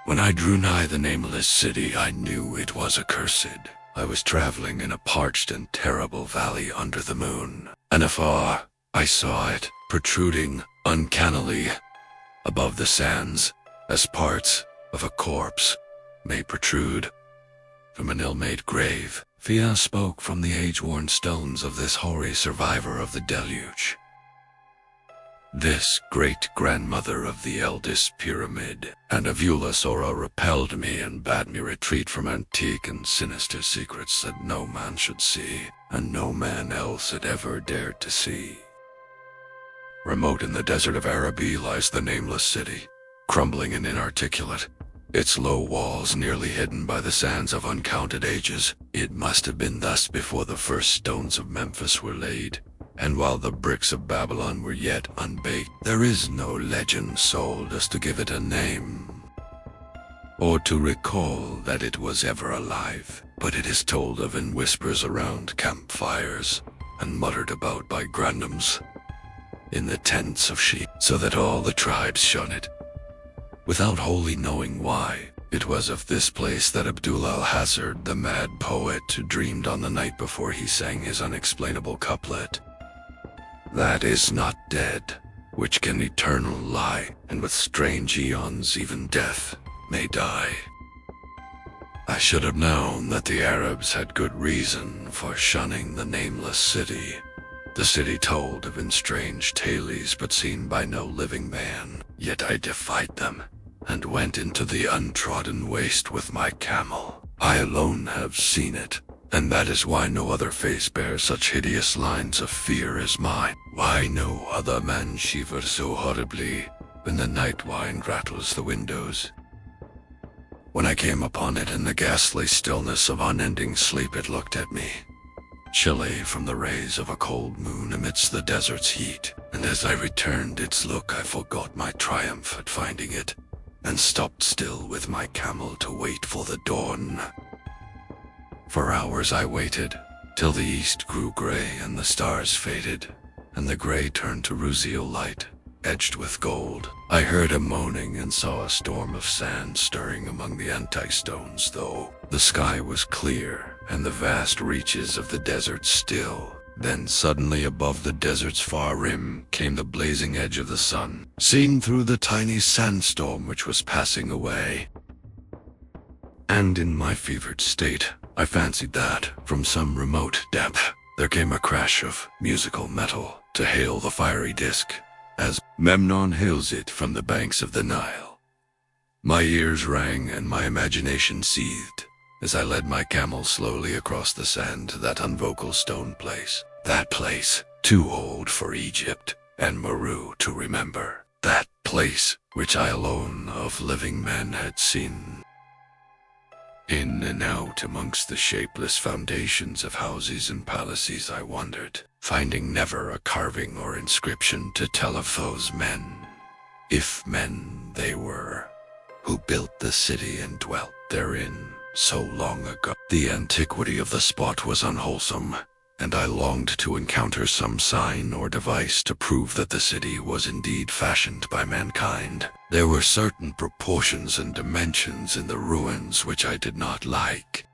When I drew nigh the nameless city, I knew it was accursed. I was traveling in a parched and terrible valley under the moon, and afar I saw it, protruding uncannily above the sands, as parts of a corpse may protrude from an ill-made grave. Fia spoke from the age-worn stones of this hoary survivor of the deluge. This great-grandmother of the eldest pyramid, and Avula Sora repelled me and bade me retreat from antique and sinister secrets that no man should see, and no man else had ever dared to see. Remote in the desert of Araby lies the nameless city, crumbling and inarticulate, its low walls nearly hidden by the sands of uncounted ages. It must have been thus before the first stones of Memphis were laid, and while the bricks of Babylon were yet unbaked. There is no legend sold as to give it a name, or to recall that it was ever alive, but it is told of in whispers around campfires, and muttered about by grandams in the tents of sheep, so that all the tribes shun it, without wholly knowing why. It was of this place that Abdul al-Hazard, the mad poet, dreamed on the night before he sang his unexplainable couplet. That is not dead, which can eternal lie, and with strange eons even death may die. I should have known that the Arabs had good reason for shunning the nameless city, the city told of in strange tales but seen by no living man. Yet I defied them, and went into the untrodden waste with my camel. I alone have seen it, and that is why no other face bears such hideous lines of fear as mine. Why no other man shivers so horribly when the night wind rattles the windows. When I came upon it in the ghastly stillness of unending sleep, it looked at me, chilly from the rays of a cold moon amidst the desert's heat, and as I returned its look I forgot my triumph at finding it, and stopped still with my camel to wait for the dawn. For hours I waited, till the east grew gray and the stars faded, and the gray turned to ruzial light, edged with gold. I heard a moaning and saw a storm of sand stirring among the anti-stones, though the sky was clear and the vast reaches of the desert still. Then suddenly above the desert's far rim came the blazing edge of the sun, seen through the tiny sandstorm which was passing away. And in my fevered state, I fancied that, from some remote depth, there came a crash of musical metal to hail the fiery disk, as Memnon hails it from the banks of the Nile. My ears rang and my imagination seethed as I led my camel slowly across the sand to that unvocal stone place. That place, too old for Egypt and Meru to remember. That place which I alone of living men had seen. In and out amongst the shapeless foundations of houses and palaces I wandered, finding never a carving or inscription to tell of those men, if men they were, who built the city and dwelt therein so long ago. The antiquity of the spot was unwholesome, and I longed to encounter some sign or device to prove that the city was indeed fashioned by mankind. There were certain proportions and dimensions in the ruins which I did not like.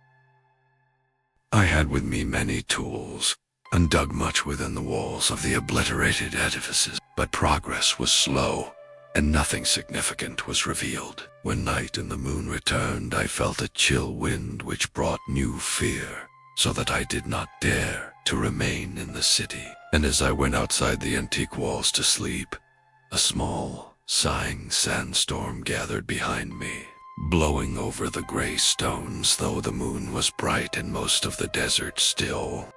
I had with me many tools, and dug much within the walls of the obliterated edifices, but progress was slow, and nothing significant was revealed. When night and the moon returned, I felt a chill wind which brought new fear, so that I did not dare to remain in the city. And as I went outside the antique walls to sleep, a small, sighing sandstorm gathered behind me, blowing over the gray stones, though the moon was bright and most of the desert still.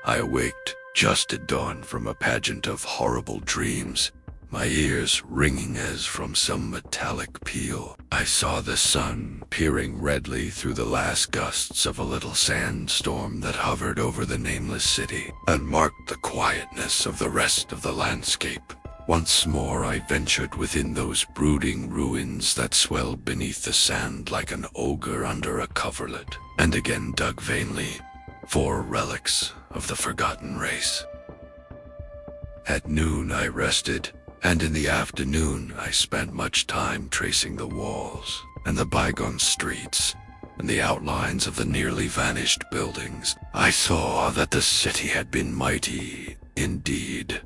I awaked just at dawn from a pageant of horrible dreams, my ears ringing as from some metallic peal. I saw the sun peering redly through the last gusts of a little sandstorm that hovered over the nameless city and marked the quietness of the rest of the landscape. Once more I ventured within those brooding ruins that swelled beneath the sand like an ogre under a coverlet, and again dug vainly for relics of the forgotten race. At noon I rested, and in the afternoon I spent much time tracing the walls and the bygone streets and the outlines of the nearly vanished buildings. I saw that the city had been mighty indeed,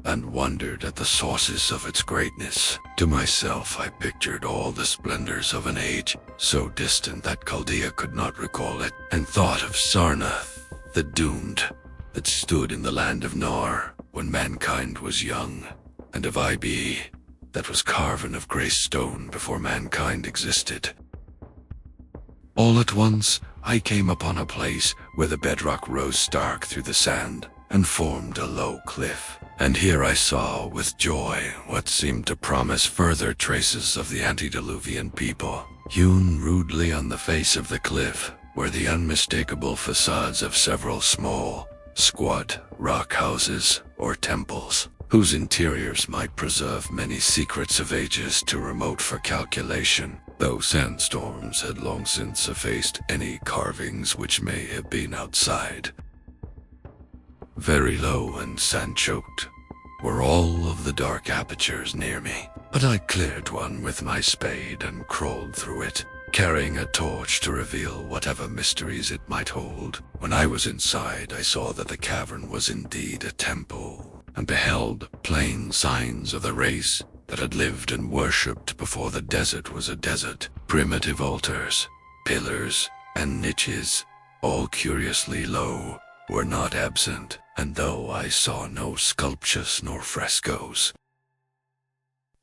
and wondered at the sources of its greatness. To myself I pictured all the splendors of an age so distant that Chaldea could not recall it, and thought of Sarnath, the doomed, that stood in the land of Nar when mankind was young, and of Ibe, that was carven of grey stone before mankind existed. All at once, I came upon a place where the bedrock rose stark through the sand and formed a low cliff. And here I saw with joy what seemed to promise further traces of the antediluvian people. Hewn rudely on the face of the cliff were the unmistakable facades of several small, squat rock houses or temples, whose interiors might preserve many secrets of ages too remote for calculation, though sandstorms had long since effaced any carvings which may have been outside. Very low and sand-choked were all of the dark apertures near me, but I cleared one with my spade and crawled through it, carrying a torch to reveal whatever mysteries it might hold. When I was inside, I saw that the cavern was indeed a temple, and beheld plain signs of the race that had lived and worshipped before the desert was a desert. Primitive altars, pillars, and niches, all curiously low, were not absent, and though I saw no sculptures nor frescoes,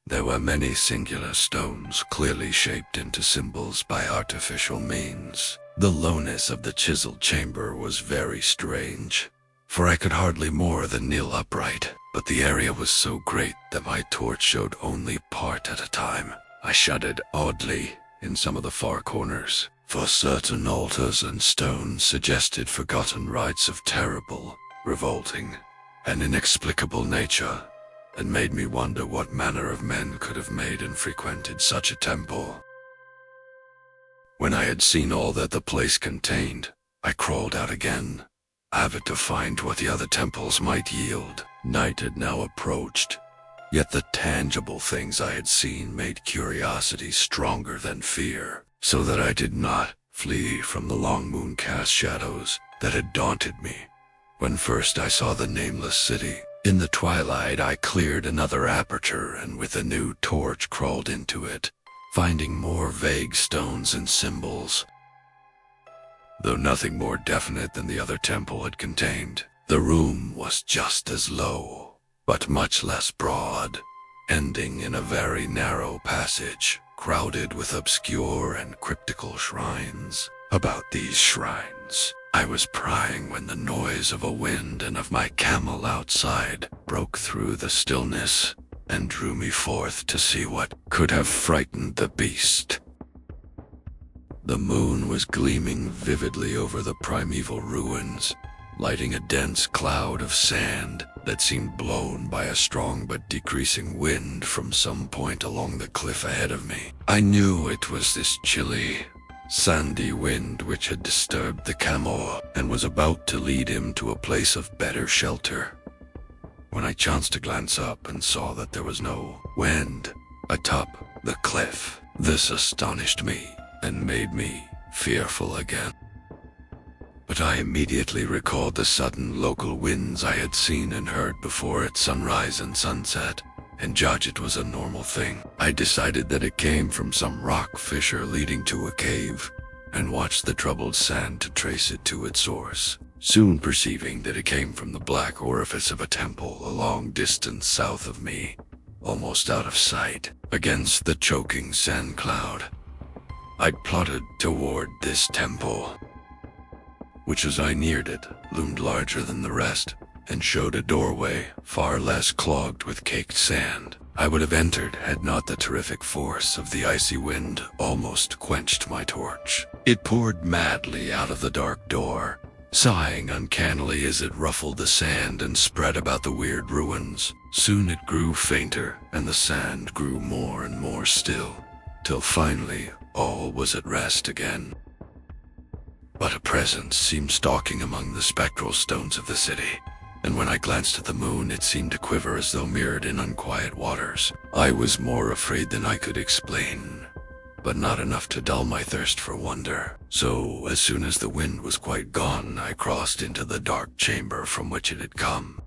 there were many singular stones clearly shaped into symbols by artificial means. The lowness of the chiseled chamber was very strange, for I could hardly more than kneel upright, but the area was so great that my torch showed only part at a time. I shuddered oddly in some of the far corners, for certain altars and stones suggested forgotten rites of terrible, revolting, and inexplicable nature, and made me wonder what manner of men could have made and frequented such a temple. When I had seen all that the place contained, I crawled out again, avid to find what the other temples might yield. Night had now approached, yet the tangible things I had seen made curiosity stronger than fear, so that I did not flee from the long moon-cast shadows that had daunted me when first I saw the nameless city. In the twilight I cleared another aperture and with a new torch crawled into it, finding more vague stones and symbols, though nothing more definite than the other temple had contained. The room was just as low, but much less broad, ending in a very narrow passage, crowded with obscure and cryptical shrines. About these shrines, I was prying when the noise of a wind and of my camel outside broke through the stillness and drew me forth to see what could have frightened the beast. The moon was gleaming vividly over the primeval ruins, lighting a dense cloud of sand that seemed blown by a strong but decreasing wind from some point along the cliff ahead of me. I knew it was this chilly, sandy wind which had disturbed the camel and was about to lead him to a place of better shelter, when I chanced to glance up and saw that there was no wind atop the cliff. This astonished me and made me fearful again. But I immediately recalled the sudden local winds I had seen and heard before at sunrise and sunset, and judged it was a normal thing. I decided that it came from some rock fissure leading to a cave, and watched the troubled sand to trace it to its source, soon perceiving that it came from the black orifice of a temple a long distance south of me, almost out of sight, against the choking sand cloud. I plodded toward this temple, which as I neared it, loomed larger than the rest, and showed a doorway far less clogged with caked sand. I would have entered had not the terrific force of the icy wind almost quenched my torch. It poured madly out of the dark door, sighing uncannily as it ruffled the sand and spread about the weird ruins. Soon it grew fainter, and the sand grew more and more still, till finally all was at rest again. But a presence seemed stalking among the spectral stones of the city. and when I glanced at the moon, it seemed to quiver as though mirrored in unquiet waters. I was more afraid than I could explain, but not enough to dull my thirst for wonder. So, as soon as the wind was quite gone, I crossed into the dark chamber from which it had come.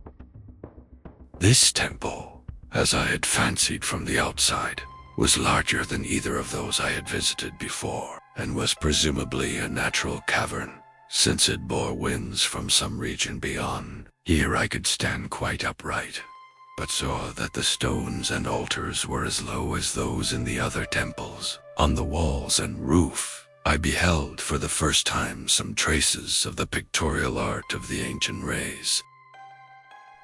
This temple, as I had fancied from the outside, was larger than either of those I had visited before, and was presumably a natural cavern, since it bore winds from some region beyond. Here I could stand quite upright, but saw that the stones and altars were as low as those in the other temples. On the walls and roof, I beheld for the first time some traces of the pictorial art of the ancient race.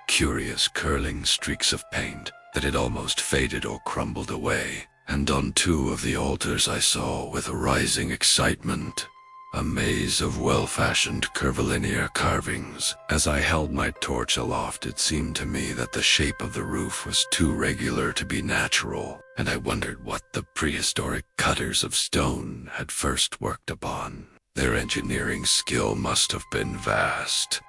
Curious curling streaks of paint that had almost faded or crumbled away, and on 2 of the altars I saw with a rising excitement a maze of well-fashioned curvilinear carvings. As I held my torch aloft, it seemed to me that the shape of the roof was too regular to be natural, and I wondered what the prehistoric cutters of stone had first worked upon. Their engineering skill must have been vast.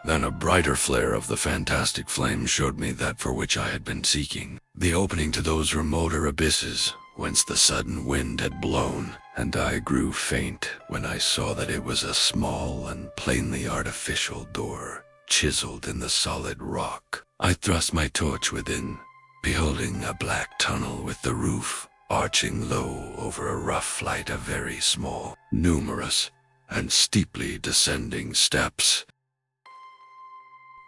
Then a brighter flare of the fantastic flame showed me that for which I had been seeking, the opening to those remoter abysses whence the sudden wind had blown, and I grew faint when I saw that it was a small and plainly artificial door, chiseled in the solid rock. I thrust my torch within, beholding a black tunnel with the roof arching low over a rough flight of very small, numerous, and steeply descending steps.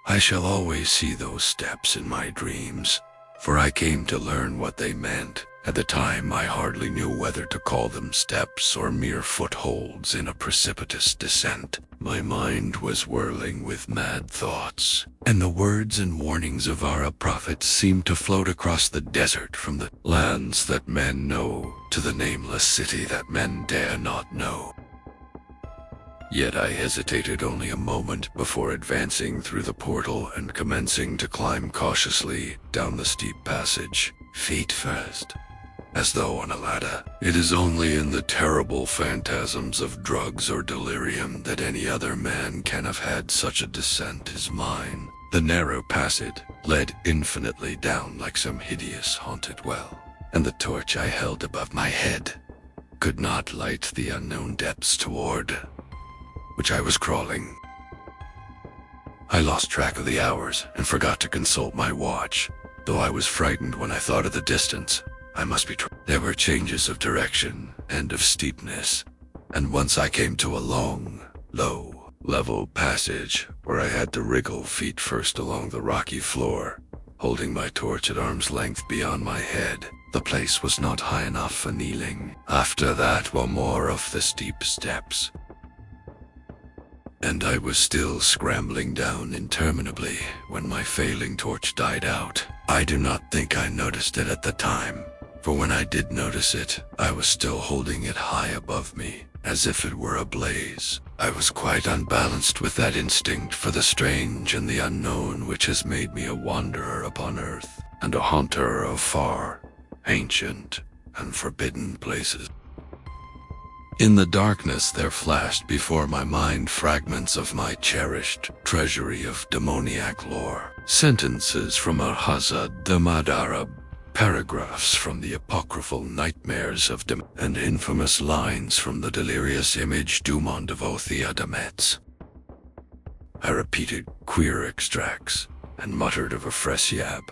I shall always see those steps in my dreams, for I came to learn what they meant. At the time, I hardly knew whether to call them steps or mere footholds in a precipitous descent. My mind was whirling with mad thoughts, and the words and warnings of our prophets seemed to float across the desert from the lands that men know to the nameless city that men dare not know. Yet I hesitated only a moment before advancing through the portal and commencing to climb cautiously down the steep passage, feet first, as though on a ladder. It is only in the terrible phantasms of drugs or delirium that any other man can have had such a descent as mine. The narrow passage led infinitely down like some hideous haunted well, and the torch I held above my head could not light the unknown depths toward which I was crawling. I lost track of the hours and forgot to consult my watch, though I was frightened when I thought of the distance. I must be There were changes of direction and of steepness, and once I came to a long, low, level passage where I had to wriggle feet first along the rocky floor, holding my torch at arm's length beyond my head. The place was not high enough for kneeling. After that were more of the steep steps, and I was still scrambling down interminably when my failing torch died out. I do not think I noticed it at the time, for when I did notice it, I was still holding it high above me, as if it were ablaze. I was quite unbalanced with that instinct for the strange and the unknown which has made me a wanderer upon earth, and a haunter of far, ancient, and forbidden places. In the darkness there flashed before my mind fragments of my cherished treasury of demoniac lore, sentences from Al-Hazad the Madara, paragraphs from the apocryphal nightmares of and infamous lines from the delirious image du monde of Othia de Metz. I repeated queer extracts and muttered of a Fresiab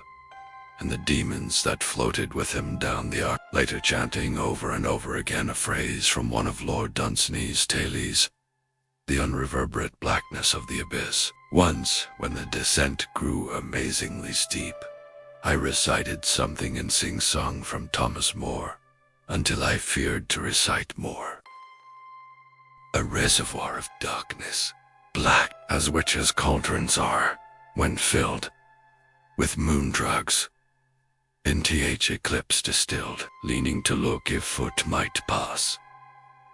and the demons that floated with him down the arc, later chanting over and over again a phrase from one of Lord Dunsany's tales, the unreverberate blackness of the abyss. Once, when the descent grew amazingly steep, I recited something in sing-song from Thomas More, until I feared to recite more. A reservoir of darkness, black as witches' cauldrons are, when filled with moon drugs. In th eclipse distilled, leaning to look if foot might pass.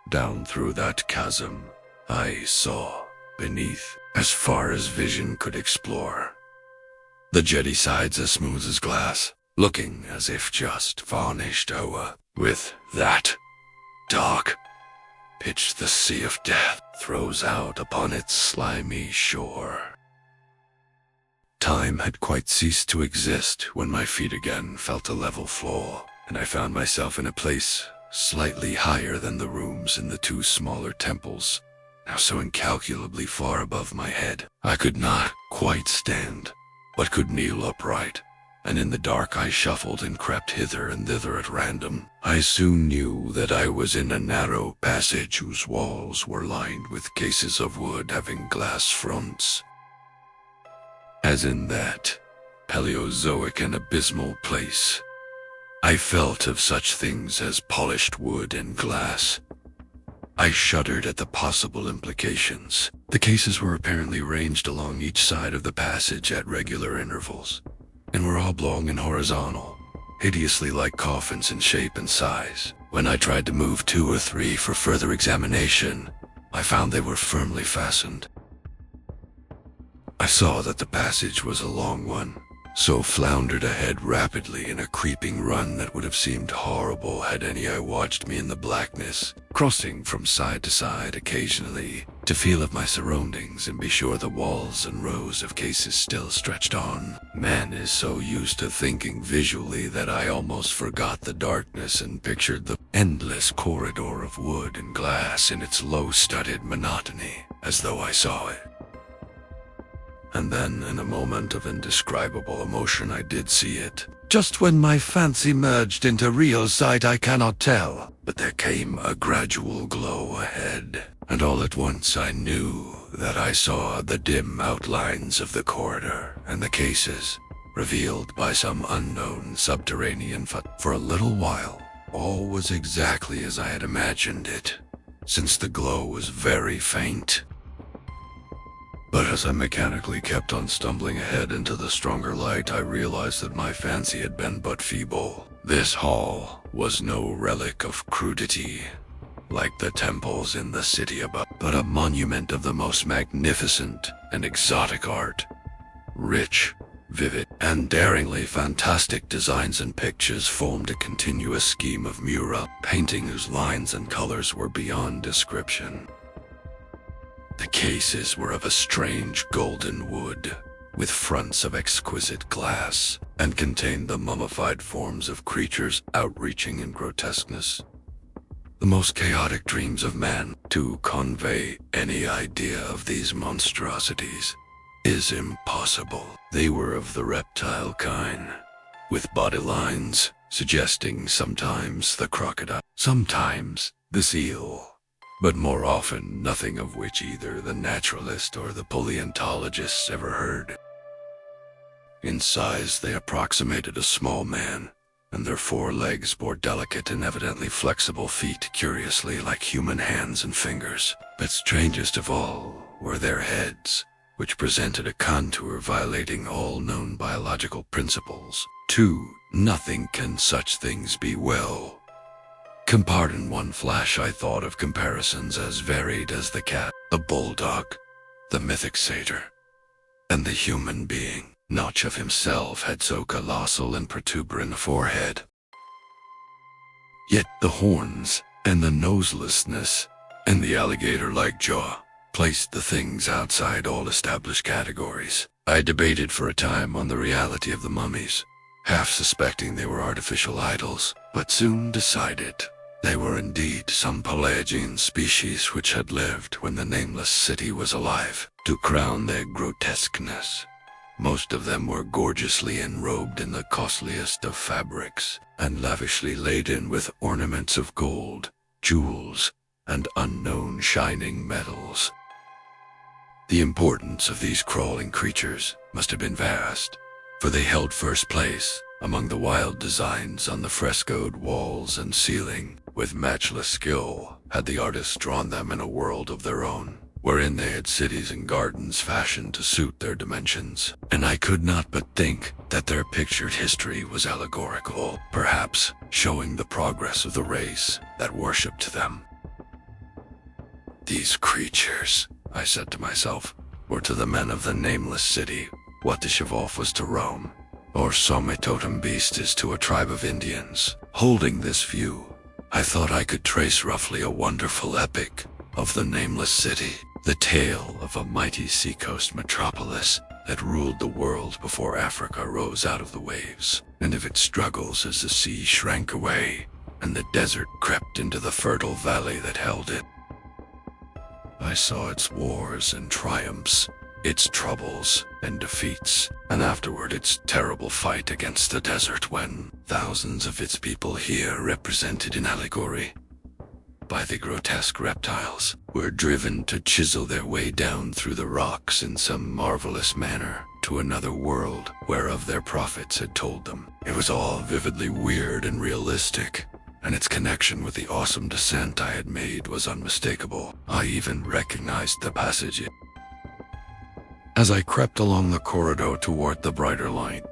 Down through that chasm, I saw, beneath, as far as vision could explore, the jetty sides as smooth as glass, looking as if just varnished o'er. With that, dark pitch the sea of death throws out upon its slimy shore. Time had quite ceased to exist when my feet again felt a level floor, and I found myself in a place slightly higher than the rooms in the two smaller temples, now so incalculably far above my head. I could not quite stand, but could kneel upright, and in the dark I shuffled and crept hither and thither at random. I soon knew that I was in a narrow passage whose walls were lined with cases of wood having glass fronts. As in that Paleozoic and abysmal place, I felt of such things as polished wood and glass. I shuddered at the possible implications. The cases were apparently ranged along each side of the passage at regular intervals, and were oblong and horizontal, hideously like coffins in shape and size. When I tried to move 2 or 3 for further examination, I found they were firmly fastened. I saw that the passage was a long one, so floundered ahead rapidly in a creeping run that would have seemed horrible had any eye watched me in the blackness, crossing from side to side occasionally to feel of my surroundings and be sure the walls and rows of cases still stretched on. Man is so used to thinking visually that I almost forgot the darkness and pictured the endless corridor of wood and glass in its low-studded monotony, as though I saw it. And then, in a moment of indescribable emotion, I did see it. Just when my fancy merged into real sight, I cannot tell, but there came a gradual glow ahead, and all at once I knew that I saw the dim outlines of the corridor and the cases, revealed by some unknown subterranean For a little while, all was exactly as I had imagined it, since the glow was very faint. But as I mechanically kept on stumbling ahead into the stronger light, I realized that my fancy had been but feeble. This hall was no relic of crudity, like the temples in the city above, but a monument of the most magnificent and exotic art. Rich, vivid, and daringly fantastic designs and pictures formed a continuous scheme of mural painting whose lines and colors were beyond description. The cases were of a strange golden wood, with fronts of exquisite glass, and contained the mummified forms of creatures outreaching in grotesqueness. The most chaotic dreams of man to convey any idea of these monstrosities is impossible. They were of the reptile kind, with body lines suggesting sometimes the crocodile, sometimes the seal, but more often nothing of which either the naturalist or the paleontologists ever heard. In size, they approximated a small man, and their 4 legs bore delicate and evidently flexible feet curiously like human hands and fingers. But strangest of all were their heads, which presented a contour violating all known biological principles. Nothing can such things be well. In one flash I thought of comparisons as varied as the cat, the bulldog, the mythic satyr, and the human being. Notch of himself had so colossal and protuberant a forehead. Yet the horns, and the noselessness, and the alligator-like jaw placed the things outside all established categories. I debated for a time on the reality of the mummies, half suspecting they were artificial idols, but soon decided they were indeed some Pelagian species which had lived when the nameless city was alive. To crown their grotesqueness, most of them were gorgeously enrobed in the costliest of fabrics, and lavishly laden with ornaments of gold, jewels, and unknown shining metals. The importance of these crawling creatures must have been vast, for they held first place among the wild designs on the frescoed walls and ceiling. With matchless skill had the artists drawn them in a world of their own, wherein they had cities and gardens fashioned to suit their dimensions, and I could not but think that their pictured history was allegorical, perhaps showing the progress of the race that worshipped them. These creatures, I said to myself, were to the men of the nameless city what the Chevalf was to Rome, or some totem beast is to a tribe of Indians. Holding this view, I thought I could trace roughly a wonderful epic of the nameless city, the tale of a mighty seacoast metropolis that ruled the world before Africa rose out of the waves, and of its struggles as the sea shrank away and the desert crept into the fertile valley that held it. I saw its wars and triumphs, its troubles and defeats, and afterward its terrible fight against the desert when thousands of its people here, represented in allegory by the grotesque reptiles, were driven to chisel their way down through the rocks in some marvelous manner to another world whereof their prophets had told them. It was all vividly weird and realistic, and its connection with the awesome descent I had made was unmistakable. I even recognized the passage. As I crept along the corridor toward the brighter light,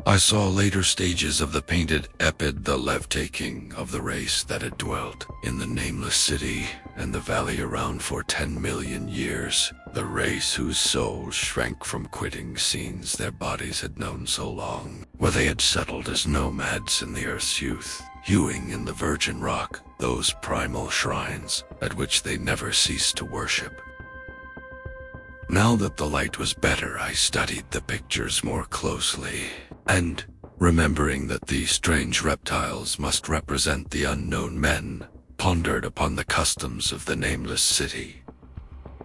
I saw later stages of the painted epid, the leave-taking of the race that had dwelt in the nameless city and the valley around for 10 million years, the race whose souls shrank from quitting scenes their bodies had known so long, where they had settled as nomads in the earth's youth, hewing in the virgin rock those primal shrines at which they never ceased to worship. Now that the light was better, I studied the pictures more closely, and, remembering that these strange reptiles must represent the unknown men, pondered upon the customs of the nameless city.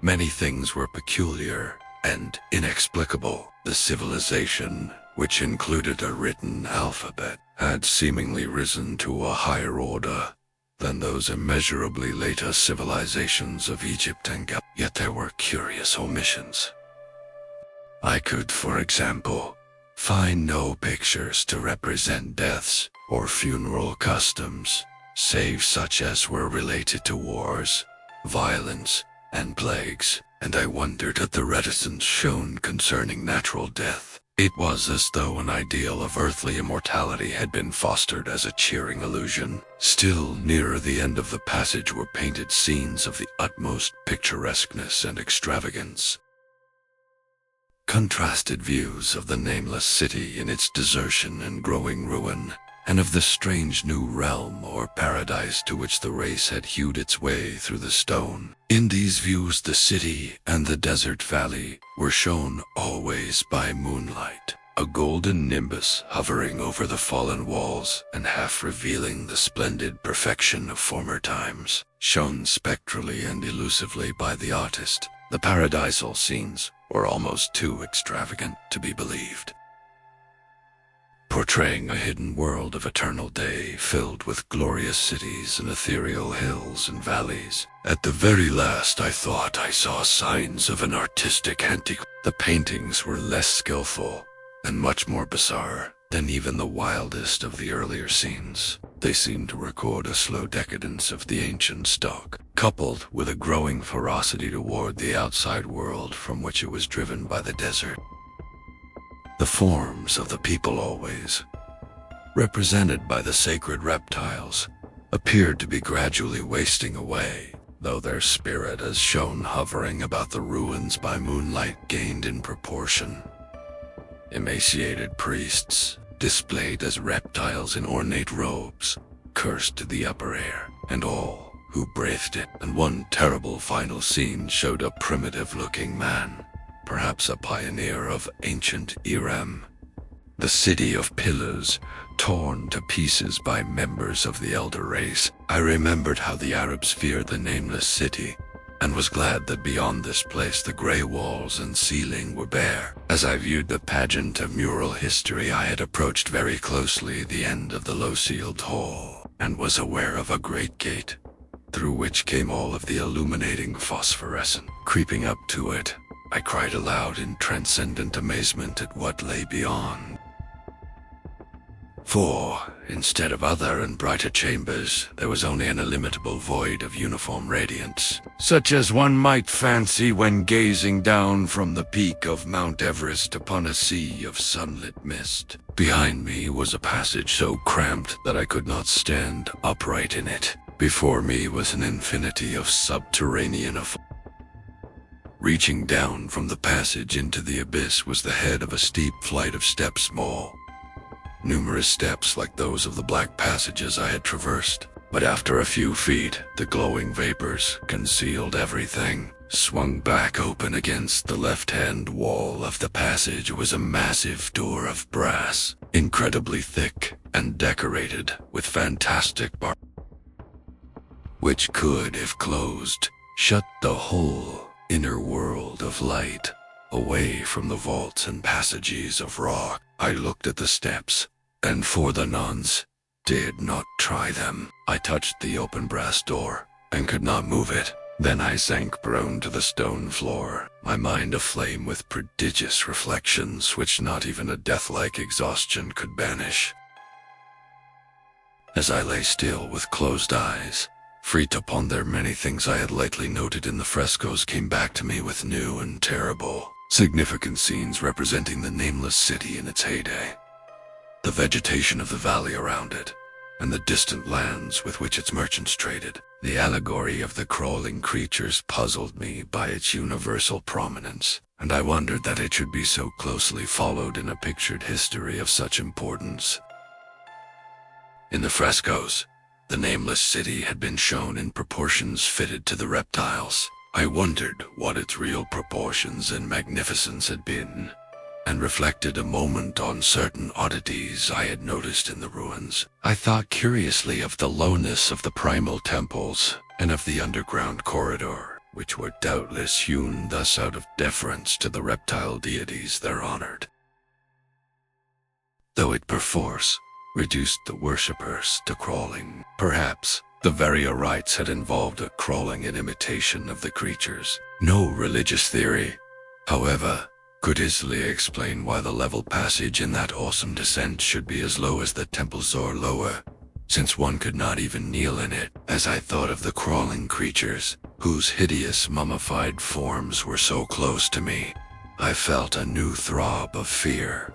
Many things were peculiar and inexplicable. The civilization, which included a written alphabet, had seemingly risen to a higher order than those immeasurably later civilizations of Egypt and Gaza. Yet there were curious omissions. I could, for example, find no pictures to represent deaths or funeral customs, save such as were related to wars, violence, and plagues, and I wondered at the reticence shown concerning natural death. It was as though an ideal of earthly immortality had been fostered as a cheering illusion. Still, nearer the end of the passage were painted scenes of the utmost picturesqueness and extravagance. Contrasted views of the nameless city in its desertion and growing ruin, and of the strange new realm or paradise to which the race had hewed its way through the stone. In these views the city and the desert valley were shown always by moonlight, a golden nimbus hovering over the fallen walls and half revealing the splendid perfection of former times, shown spectrally and elusively by the artist. The paradisal scenes were almost too extravagant to be believed, portraying a hidden world of eternal day filled with glorious cities and ethereal hills and valleys. At the very last, I thought I saw signs of an artistic antique. The paintings were less skillful and much more bizarre than even the wildest of the earlier scenes. They seemed to record a slow decadence of the ancient stock, coupled with a growing ferocity toward the outside world from which it was driven by the desert. The forms of the people, always represented by the sacred reptiles, appeared to be gradually wasting away, though their spirit, as shown hovering about the ruins by moonlight, gained in proportion. Emaciated priests, displayed as reptiles in ornate robes, cursed the upper air and all who breathed it, and one terrible final scene showed a primitive-looking man, perhaps a pioneer of ancient Eerie, the city of pillars, torn to pieces by members of the elder race. I remembered how the Arabs feared the nameless city, and was glad that beyond this place the gray walls and ceiling were bare. As I viewed the pageant of mural history, I had approached very closely the end of the low-ceiled hall, and was aware of a great gate, through which came all of the illuminating phosphorescent. Creeping up to it, I cried aloud in transcendent amazement at what lay beyond. For, instead of other and brighter chambers, there was only an illimitable void of uniform radiance, such as one might fancy when gazing down from the peak of Mount Everest upon a sea of sunlit mist. Behind me was a passage so cramped that I could not stand upright in it. Before me was an infinity of subterranean Reaching down from the passage into the abyss was the head of a steep flight of steps, numerous steps like those of the black passages I had traversed. But after a few feet, the glowing vapors concealed everything. swung back open. Against the left-hand wall of the passage was a massive door of brass, incredibly thick and decorated with fantastic bars, which could, if closed, shut the whole inner world of light away from the vaults and passages of rock. I looked at the steps, and for the nonce, did not try them. I touched the open brass door and could not move it. Then I sank prone to the stone floor, my mind aflame with prodigious reflections which not even a death-like exhaustion could banish. As I lay still with closed eyes, free to ponder many things I had lately noted in the frescoes came back to me with new and terrible, significant scenes representing the nameless city in its heyday. The vegetation of the valley around it, and the distant lands with which its merchants traded. The allegory of the crawling creatures puzzled me by its universal prominence, and I wondered that it should be so closely followed in a pictured history of such importance. In the frescoes, the nameless city had been shown in proportions fitted to the reptiles. I wondered what its real proportions and magnificence had been, and reflected a moment on certain oddities I had noticed in the ruins. I thought curiously of the lowness of the primal temples and of the underground corridor, which were doubtless hewn thus out of deference to the reptile deities there honored, though it perforce reduced the worshippers to crawling. Perhaps the very rites had involved a crawling in imitation of the creatures. No religious theory, however, could easily explain why the level passage in that awesome descent should be as low as the temples or lower, since one could not even kneel in it. As I thought of the crawling creatures, whose hideous mummified forms were so close to me, I felt a new throb of fear.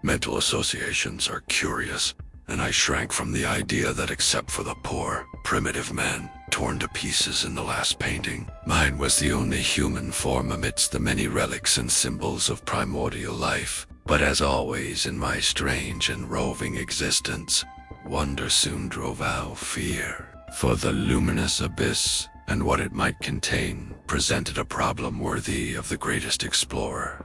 Mental associations are curious, and I shrank from the idea that except for the poor, primitive man, torn to pieces in the last painting, mine was the only human form amidst the many relics and symbols of primordial life. But as always in my strange and roving existence, wonder soon drove out fear, for the luminous abyss and what it might contain presented a problem worthy of the greatest explorer.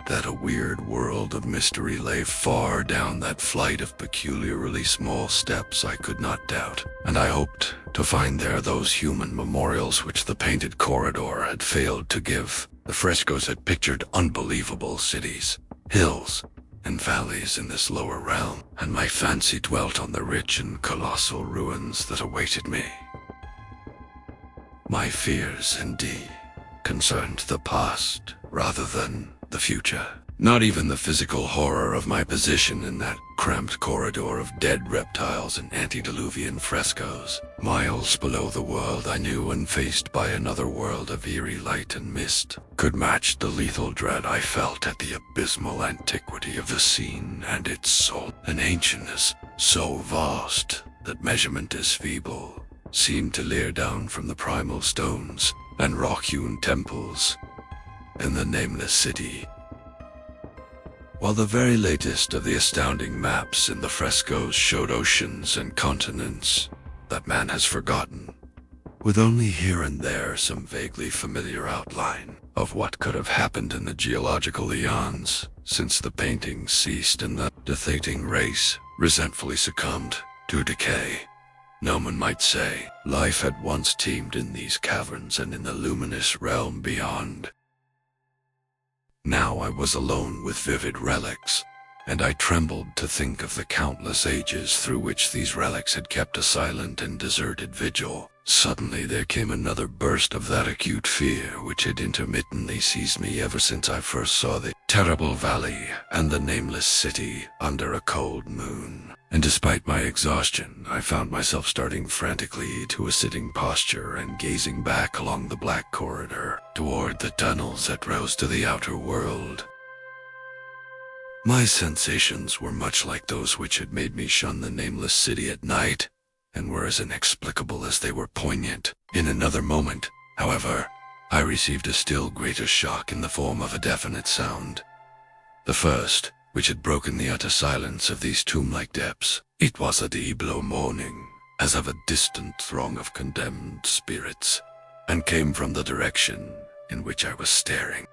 That a weird world of mystery lay far down that flight of peculiarly small steps I could not doubt, and I hoped to find there those human memorials which the painted corridor had failed to give. The frescoes had pictured unbelievable cities, hills, and valleys in this lower realm, and my fancy dwelt on the rich and colossal ruins that awaited me. My fears, indeed, concerned the past rather than the future. Not even the physical horror of my position in that cramped corridor of dead reptiles and antediluvian frescoes, miles below the world I knew and faced by another world of eerie light and mist, could match the lethal dread I felt at the abysmal antiquity of the scene and its soul. An ancientness so vast that measurement is feeble seemed to leer down from the primal stones and rock-hewn temples in the nameless city, while the very latest of the astounding maps in the frescoes showed oceans and continents that man has forgotten, with only here and there some vaguely familiar outline of what could have happened in the geological eons since the painting ceased and the deathing race resentfully succumbed to decay. No one might say life had once teemed in these caverns and in the luminous realm beyond. Now I was alone with vivid relics, and I trembled to think of the countless ages through which these relics had kept a silent and deserted vigil. Suddenly there came another burst of that acute fear which had intermittently seized me ever since I first saw the terrible valley and the nameless city under a cold moon. And despite my exhaustion, I found myself starting frantically to a sitting posture and gazing back along the black corridor toward the tunnels that rose to the outer world. My sensations were much like those which had made me shun the nameless city at night, and were as inexplicable as they were poignant. In another moment, however, I received a still greater shock in the form of a definite sound. The first, which had broken the utter silence of these tomb-like depths. It was a deep low moaning, as of a distant throng of condemned spirits, and came from the direction in which I was staring.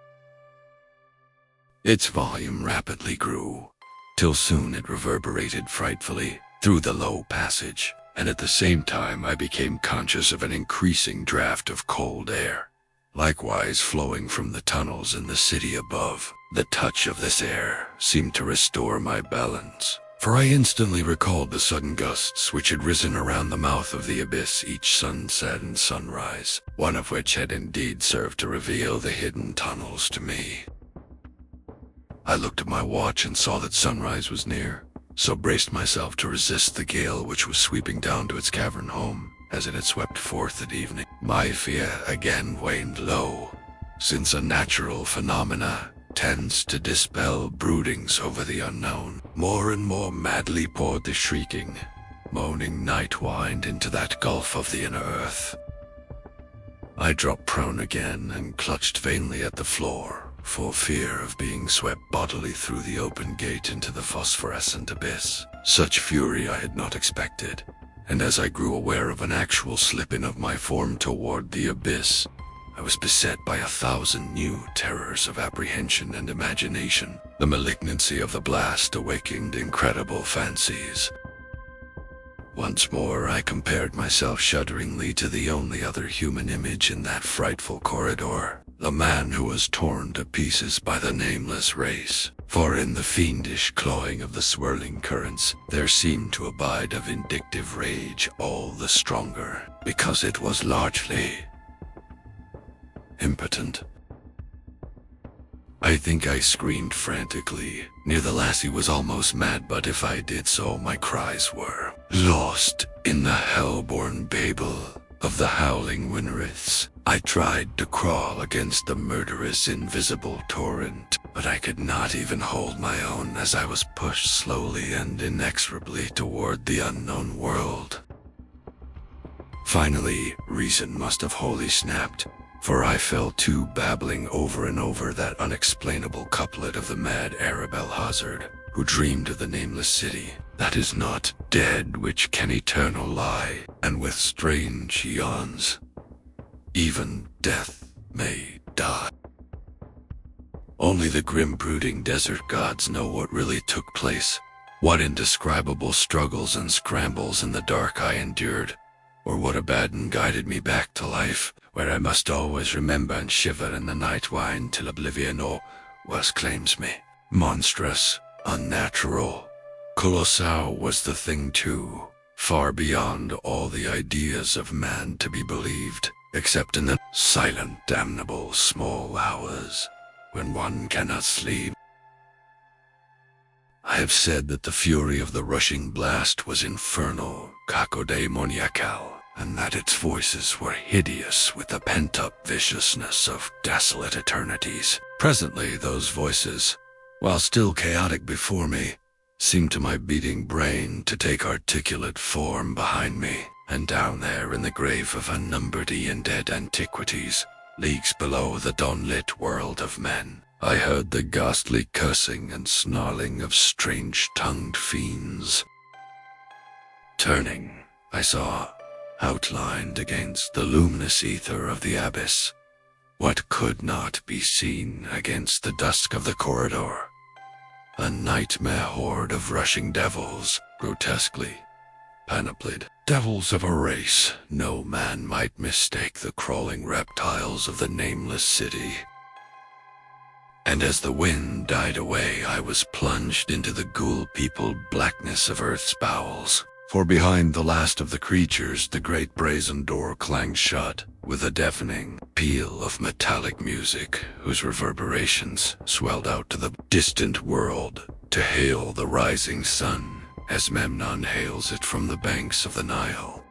Its volume rapidly grew, till soon it reverberated frightfully through the low passage, and at the same time I became conscious of an increasing draft of cold air, likewise flowing from the tunnels in the city above. The touch of this air seemed to restore my balance, for I instantly recalled the sudden gusts which had risen around the mouth of the abyss each sunset and sunrise, one of which had indeed served to reveal the hidden tunnels to me. I looked at my watch and saw that sunrise was near, so braced myself to resist the gale which was sweeping down to its cavern home, as it had swept forth at evening. My fear again waned low, since a natural phenomena tends to dispel broodings over the unknown. More and more madly poured the shrieking, moaning night wind into that gulf of the inner earth. I dropped prone again and clutched vainly at the floor, for fear of being swept bodily through the open gate into the phosphorescent abyss. Such fury I had not expected, and as I grew aware of an actual slipping of my form toward the abyss, I was beset by 1,000 new terrors of apprehension and imagination. The malignancy of the blast awakened incredible fancies. Once more I compared myself shudderingly to the only other human image in that frightful corridor, the man who was torn to pieces by the nameless race. For in the fiendish clawing of the swirling currents, there seemed to abide a vindictive rage all the stronger, because it was largely impotent. I think I screamed frantically. Near the lassie was almost mad, but if I did so, my cries were lost in the hell-born babel of the howling windwriths. I tried to crawl against the murderous invisible torrent, but I could not even hold my own as I was pushed slowly and inexorably toward the unknown world. Finally, reason must have wholly snapped, for I fell to babbling over and over that unexplainable couplet of the mad Arab Alhazard, who dreamed of the nameless city that is not dead, which can eternal lie, and with strange eons, even death may die. Only the grim brooding desert gods know what really took place, what indescribable struggles and scrambles in the dark I endured, or what Abaddon guided me back to life, where I must always remember and shiver in the night wind till oblivion or worse claims me. Monstrous, unnatural, colossal was the thing too, far beyond all the ideas of man to be believed, except in the silent, damnable small hours when one cannot sleep. I have said that the fury of the rushing blast was infernal, cacodemoniacal, and that its voices were hideous with the pent-up viciousness of desolate eternities. Presently those voices, while still chaotic before me, seemed to my beating brain to take articulate form behind me, and down there in the grave of unnumbered dead antiquities, leagues below the dawn-lit world of men, I heard the ghastly cursing and snarling of strange-tongued fiends. Turning, I saw, outlined against the luminous ether of the abyss, what could not be seen against the dusk of the corridor, a nightmare horde of rushing devils, grotesquely panoplied, devils of a race no man might mistake the crawling reptiles of the nameless city. And as the wind died away, I was plunged into the ghoul-peopled blackness of Earth's bowels. For behind the last of the creatures, the great brazen door clanged shut, with a deafening peal of metallic music, whose reverberations swelled out to the distant world to hail the rising sun, as Memnon hails it from the banks of the Nile.